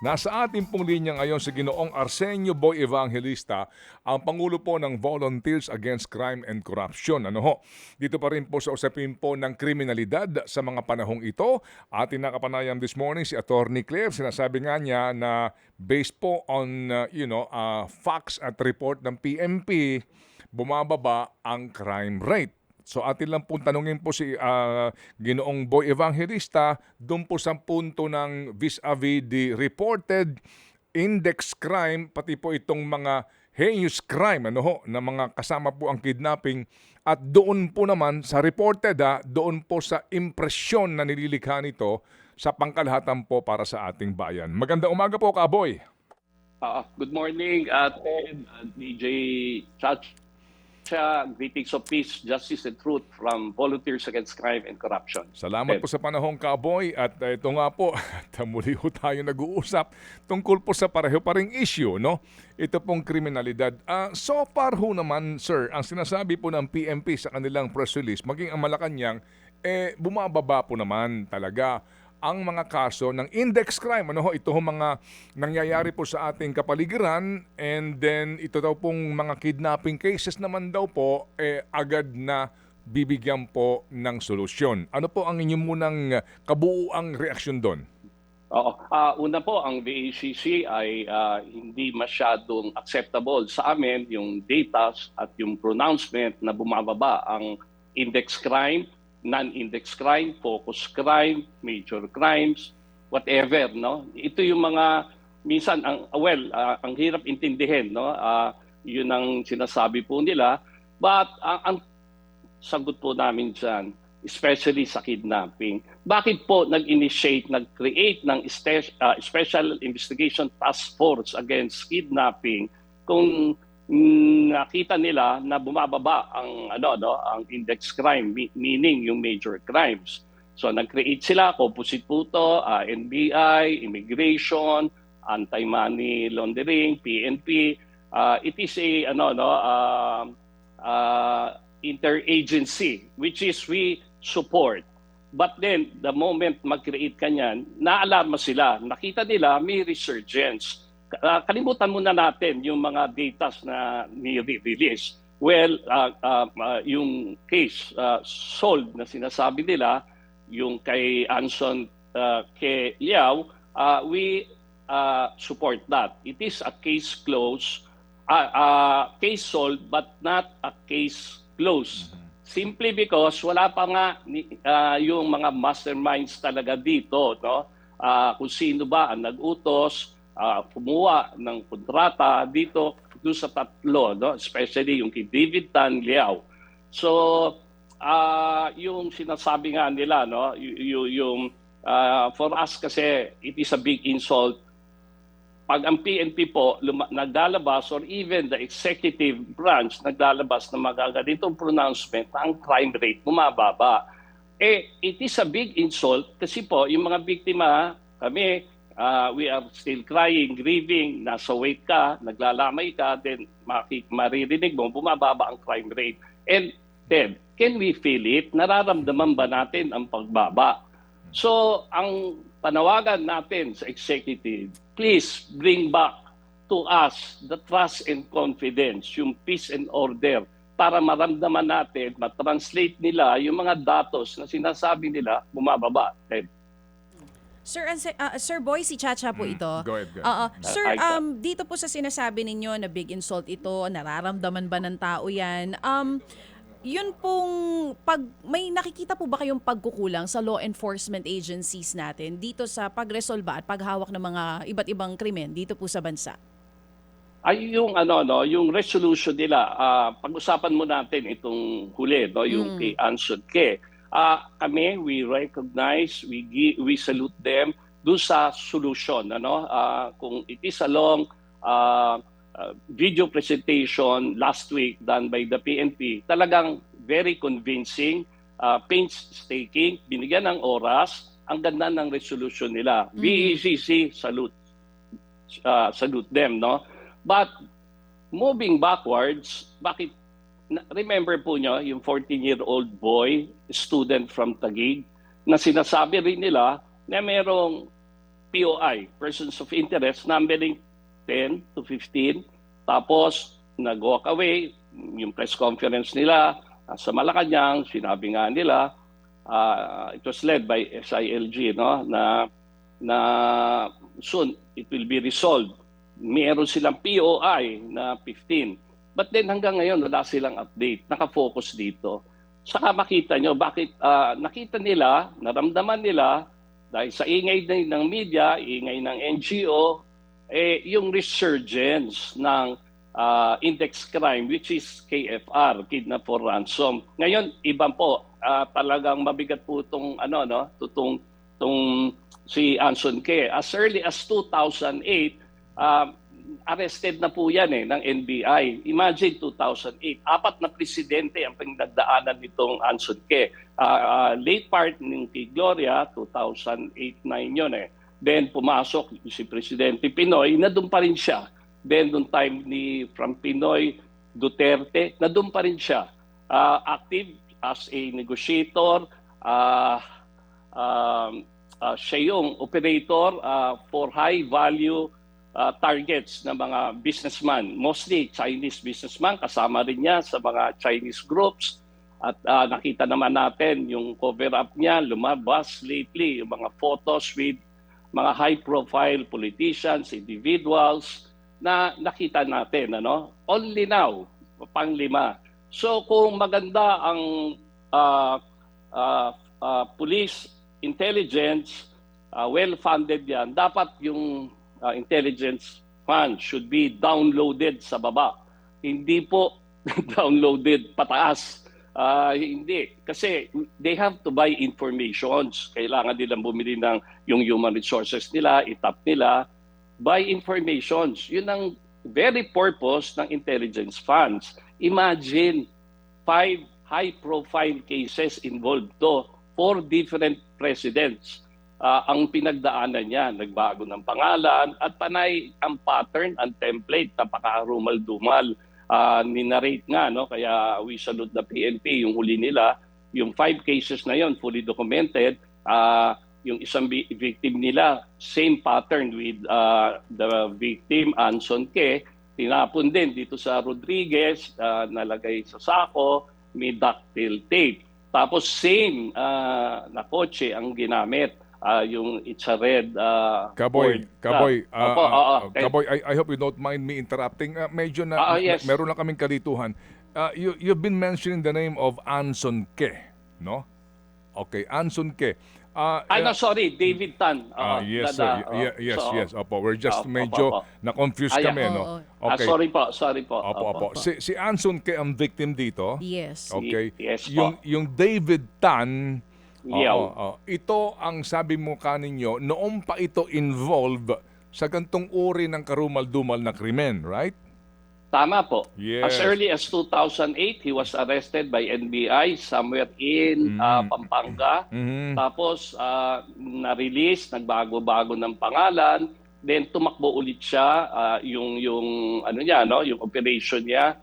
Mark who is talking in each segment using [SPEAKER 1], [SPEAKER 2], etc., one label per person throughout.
[SPEAKER 1] Nasa ating pong linya ngayon si Ginoong Arsenio Boy Evangelista, ang Pangulo po ng Volunteers Against Crime and Corruption. Ano ho? Dito pa rin po sa usapin po ng kriminalidad sa mga panahong ito. Ating nakapanayam this morning si Attorney Claire. Sinasabi nga niya na based po on facts at report ng PNP, bumababa ang crime rate. So atin lang pong tanungin po si Ginoong Boy Evangelista doon po sa punto ng vis-a-vis the reported index crime, pati po itong mga heinous crime na mga kasama po ang kidnapping, at doon po naman sa reported doon po sa impresyon na nililikha nito sa pangkalahatan po para sa ating bayan. Magandang umaga po, Kaboy.
[SPEAKER 2] Good morning, Ted, DJ Chacha. Greetings of peace, justice, and truth from Volunteers Against Crime and Corruption.
[SPEAKER 1] Salamat po sa panahong, Kaboy. At ito nga po, muli po tayo nag-uusap tungkol po sa pareho pa ring issue, no? Ito pong kriminalidad. So far ho naman, sir, ang sinasabi po ng PNP sa kanilang press release, maging ang Malacanang, bumababa po naman talaga ang mga kaso ng index crime. Ito ho mga nangyayari po sa ating kapaligiran, and then ito daw pong mga kidnapping cases naman daw po agad na bibigyan po ng solusyon. Ano po ang inyong munang kabuuang reaksyon doon?
[SPEAKER 2] Una po, ang VACC ay hindi masyadong acceptable sa amin yung data at yung pronouncement na bumababa ang index crime, non-index crime, focus crime, major crimes, whatever, no? Ito yung mga minsan ang hirap intindihin, no? Yun ang sinasabi po nila, but ang sagot po namin diyan, especially sa kidnapping, bakit po nag-create ng Special Investigation Task Force Against Kidnapping kung nakita nila na bumababa ang ang index crime, meaning yung major crimes. So nag-create sila, composite po to, NBI, Immigration, Anti-Money Laundering, PNP. It is a interagency which is we support. But then the moment mag-create kanyan, naalarma sila. Nakita nila may resurgence. Kalimutan muna natin yung mga data na ni-release. Well, yung case solved na sinasabi nila, yung kay Anson kay Liao, we support that. It is a case closed, case solved but not a case closed. Simply because wala pa nga yung mga masterminds talaga dito, no? Kung sino ba ang nag-utos, kumuha ng kontrata dito doon sa tatlo, no? Especially yung kay David Tan Liao. So yung sinasabi nga nila, no, yung for us kasi it is a big insult pag ang PNP po naglalabas, or even the executive branch naglalabas na magaganitong pronouncement, ang crime rate bumababa. It is a big insult kasi po yung mga biktima, kami, we are still crying, grieving, nasa wait ka, naglalamay ka, then maririnig mo, bumababa ang crime rate. And then, can we feel it? Nararamdaman ba natin ang pagbaba? So, ang panawagan natin sa executive, please bring back to us the trust and confidence, yung peace and order, para maramdaman natin, matranslate nila yung mga datos na sinasabi nila bumababa.
[SPEAKER 3] Sir Boy, si Chacha po ito.
[SPEAKER 1] Go ahead.
[SPEAKER 3] Sir, dito po sa sinasabi ninyo na big insult ito, nararamdaman ba ng tao yan? Yun pong, may nakikita po ba kayong pagkukulang sa law enforcement agencies natin dito sa pagresolba at paghawak ng mga iba't ibang krimen dito po sa bansa?
[SPEAKER 2] Ay yung yung resolution nila, pag-usapan mo natin itong huli, no, yung kay Anson Ke. Kami, we recognize, we salute them doon sa solution, kung it is a long video presentation last week done by the PNP, talagang very convincing, painstaking, binigyan ng oras, ang ganda ng resolution nila. VACC, salute them, no? But moving backwards, bakit, remember po nyo yung 14-year-old boy, student from Taguig, na sinasabi rin nila na merong POI, persons of interest, numbering 10 to 15. Tapos, nag-walk away, yung press conference nila sa Malacanang, sinabi nga nila, it was led by SILG, no, na soon it will be resolved. Meron silang POI na 15. But then hanggang ngayon, wala silang update. Nakafocus dito. Saka makita nyo, bakit nakita nila, naramdaman nila, dahil sa ingay ng media, ingay ng NGO, yung resurgence ng index crime, which is KFR, Kidnap for Ransom. Ngayon, iba po, talagang mabigat po itong si Anson K. As early as 2008, arrested na po yan ng NBI. Imagine 2008, 4 na presidente ang pinagdaanan nitong Anson K. Late part ng kay Gloria, 2008-9 yun Then pumasok si Presidente Pinoy, na doon pa rin siya. Then noong time from Pinoy Duterte, na doon pa rin siya. Active as a negotiator, siya yung operator for high value targets ng mga businessman. Mostly Chinese businessman, kasama rin niya sa mga Chinese groups. At nakita naman natin yung cover-up niya, lumabas lately, yung mga photos with mga high-profile politicians, individuals, na nakita natin. Only now, pang-5. So kung maganda ang police intelligence, well-funded yan, dapat yung intelligence fund should be downloaded sa baba. Hindi po downloaded pataas. Hindi. Kasi they have to buy informations. Kailangan nilang bumili ng yung human resources nila, itap nila, buy informations. Yun ang very purpose ng intelligence funds. Imagine 5 high-profile cases involved to, 4 different presidents. Ang pinagdaanan niya, nagbago ng pangalan at panay ang pattern, ang template, napakarumal-dumal. Ninarate nga, kaya we salute the PNP, yung huli nila, yung 5 cases na yon fully documented, yung isang victim nila, same pattern with the victim, Anson K, tinapon din dito sa Rodriguez, nalagay sa sako, may ductile tape. Tapos same na kotse ang ginamit. Yung it's a red
[SPEAKER 1] Kaboy,
[SPEAKER 2] Ford.
[SPEAKER 1] Kaboy, I hope you don't mind me interrupting. Medyo
[SPEAKER 2] Yes.
[SPEAKER 1] meron lang kaming kalituhan. You've been mentioning the name of Anson K, no? Okay, Anson K.
[SPEAKER 2] Sorry, David Tan.
[SPEAKER 1] Yes, sir. Yes. Opo, we're just medyo na-confused kami, no? Okay.
[SPEAKER 2] Sorry po.
[SPEAKER 1] Opo. Si Anson K ang victim dito.
[SPEAKER 3] Yes.
[SPEAKER 1] Okay.
[SPEAKER 2] Yes po.
[SPEAKER 1] Yung David Tan,
[SPEAKER 2] Yeah.
[SPEAKER 1] ito ang sabi mo kaninyo, noong pa ito involved sa gantong uri ng karumal-dumal na krimen, right?
[SPEAKER 2] Tama po.
[SPEAKER 1] Yes.
[SPEAKER 2] As early as 2008, he was arrested by NBI somewhere in Pampanga.
[SPEAKER 1] Mhm.
[SPEAKER 2] Tapos na-release, nagbago-bago ng pangalan. Then tumakbo ulit siya, yung yung operation niya.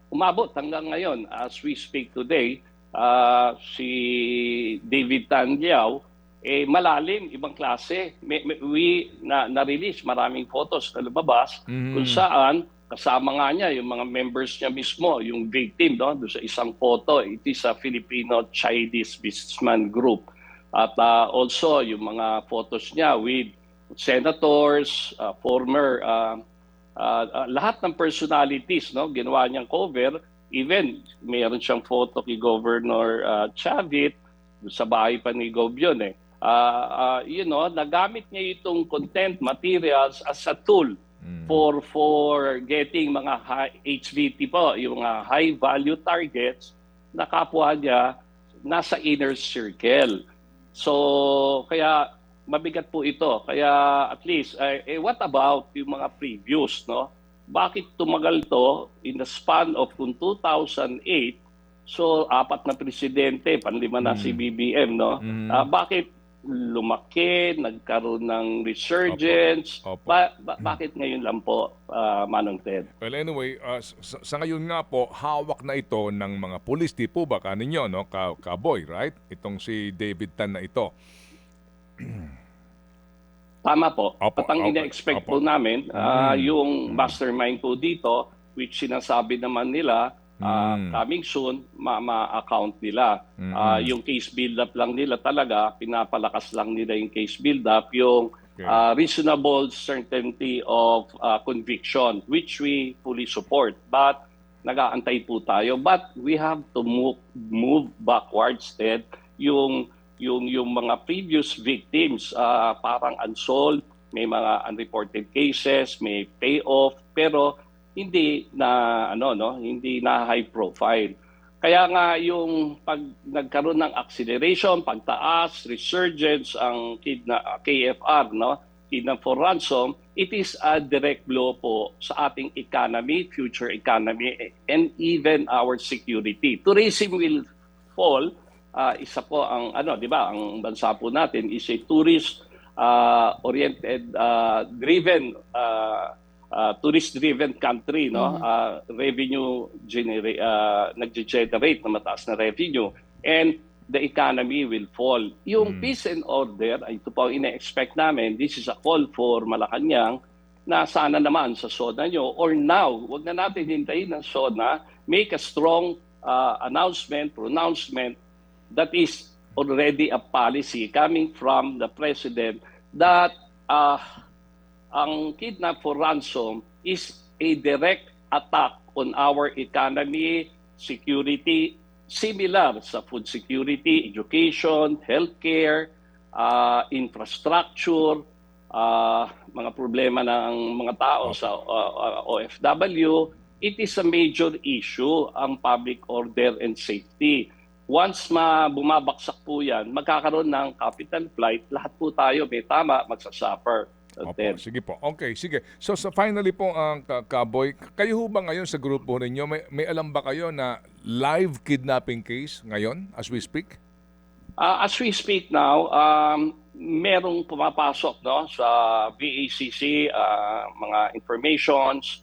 [SPEAKER 2] Umabot hanggang ngayon, as we speak today, si David Tan Liao, malalim, ibang klase. Na-release maraming photos na lumabas kung saan kasama nga niya yung mga members niya mismo, yung victim, doon sa isang photo. It is a Filipino-Chinese businessman group. At also yung mga photos niya with senators, former, lahat ng personalities, ginawa niyang cover. Even mayroon siyang photo kay Governor Chavit sa bahay pa ni Gov yun nagamit niya itong content materials as a tool for getting mga HVT po, yung high value targets na kapwa niya nasa inner circle. So kaya mabigat po ito. Kaya at least what about yung mga previous, Bakit tumagal to in the span of 2008? So, 4 na presidente, 5 na si BBM, bakit lumaki, nagkaroon ng resurgence?
[SPEAKER 1] Opo.
[SPEAKER 2] Bakit ngayon lang po, Manong Ted?
[SPEAKER 1] Well, anyway, sa ngayon nga po, hawak na ito ng mga pulis. Di po ba kaninyo, Kaboy, right? Itong si David Tan na ito.
[SPEAKER 2] Tama po.
[SPEAKER 1] Opo,
[SPEAKER 2] At ang
[SPEAKER 1] opo,
[SPEAKER 2] ina-expect
[SPEAKER 1] opo.
[SPEAKER 2] po namin, yung mastermind po dito, which sinasabi naman nila, coming soon, ma-account nila. Yung case build-up lang nila talaga, pinapalakas lang nila yung case build-up, yung
[SPEAKER 1] Okay.
[SPEAKER 2] reasonable certainty of conviction, which we fully support. But nag-aantay po tayo. But we have to move backwards, Ted, yung mga previous victims parang unsolved, may mga unreported cases, may payoff, pero hindi na hindi na high profile. Kaya nga yung pag nagkaroon ng acceleration, pagtaas, resurgence ang KFR, kidnap for ransom, it is a direct blow po sa ating economy, future economy, and even our security. Tourism will fall. Isa po ang di ba, ang bansa po natin is a tourist oriented driven tourist driven country, revenue nagge-generate na mataas na revenue, and the economy will fall. Yung peace and order, ito po ang ina-expect namin. This is a call for Malacanang na sana naman sa SONA nyo or now, wag na natin hintayin ng SONA, make a strong pronouncement that is already a policy coming from the President that ang kidnap for ransom is a direct attack on our economy, security, similar sa food security, education, healthcare, infrastructure, mga problema ng mga tao sa OFW. It is a major issue ang public order and safety. Once bumabaksak po yan, magkakaroon ng capital flight, lahat po tayo may tama, magsasuffer.
[SPEAKER 1] Opo, sige po. Okay, sige. So finally po, ang Kaboy, kayo ho ba ngayon sa grupo ninyo, may alam ba kayo na live kidnapping case ngayon as we speak?
[SPEAKER 2] As we speak now, merong pumapasok sa VACC, mga informations,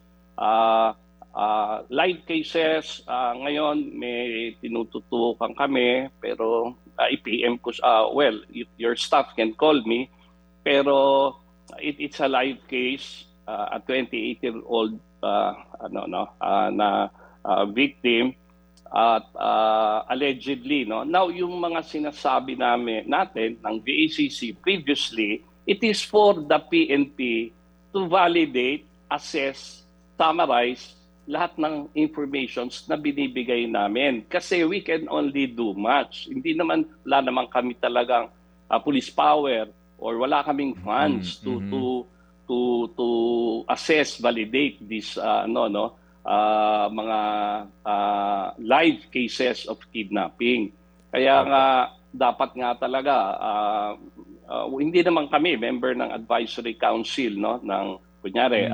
[SPEAKER 2] live cases. Ngayon may tinututukan kami, pero i-PM ko, your staff can call me, pero it's a live case, a 28-year-old victim at allegedly now yung mga sinasabi natin ng VACC previously, it is for the PNP to validate, assess, summarize lahat ng informations na binibigay namin kasi we can only do much. Wala naman kami talagang police power or wala kaming funds to assess, validate this mga live cases of kidnapping. Kaya nga dapat nga talaga hindi naman kami member ng advisory council ng kunyari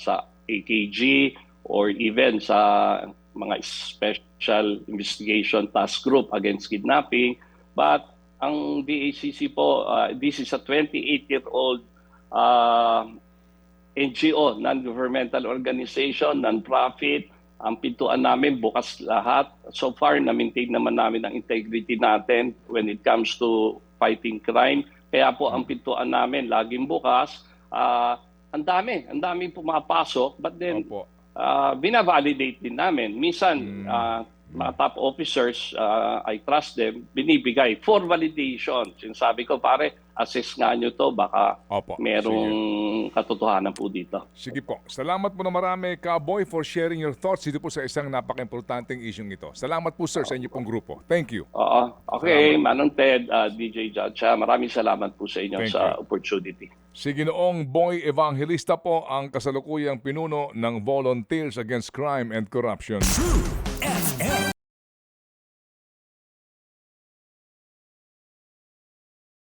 [SPEAKER 2] sa AKG or even sa mga special investigation task group against kidnapping, but ang DACC po, this is a 28-year-old NGO, non-governmental organization, non-profit. Ang pintuan namin bukas lahat. So far, na-maintain naman namin ang integrity natin when it comes to fighting crime. Kaya po ang pintuan namin laging bukas. Ang daming pumapasok, but then binavalidate din namin. Minsan, mga top officers, I trust them, binibigay for validation. Sinasabi ko, pare, assess nga nyo to, baka merong katotohanan po dito.
[SPEAKER 1] Sige po. Salamat po na marami, Kaboy, for sharing your thoughts dito po sa isang napaka-importanting isyong ito. Salamat po, sir, sa inyo pong grupo. Thank you.
[SPEAKER 2] Okay, Manong Ted, DJ Judge, maraming salamat po sa inyo sa opportunity.
[SPEAKER 1] Si Ginoong Boy Evangelista po ang kasalukuyang pinuno ng Volunteers Against Crime and Corruption.
[SPEAKER 4] True FM.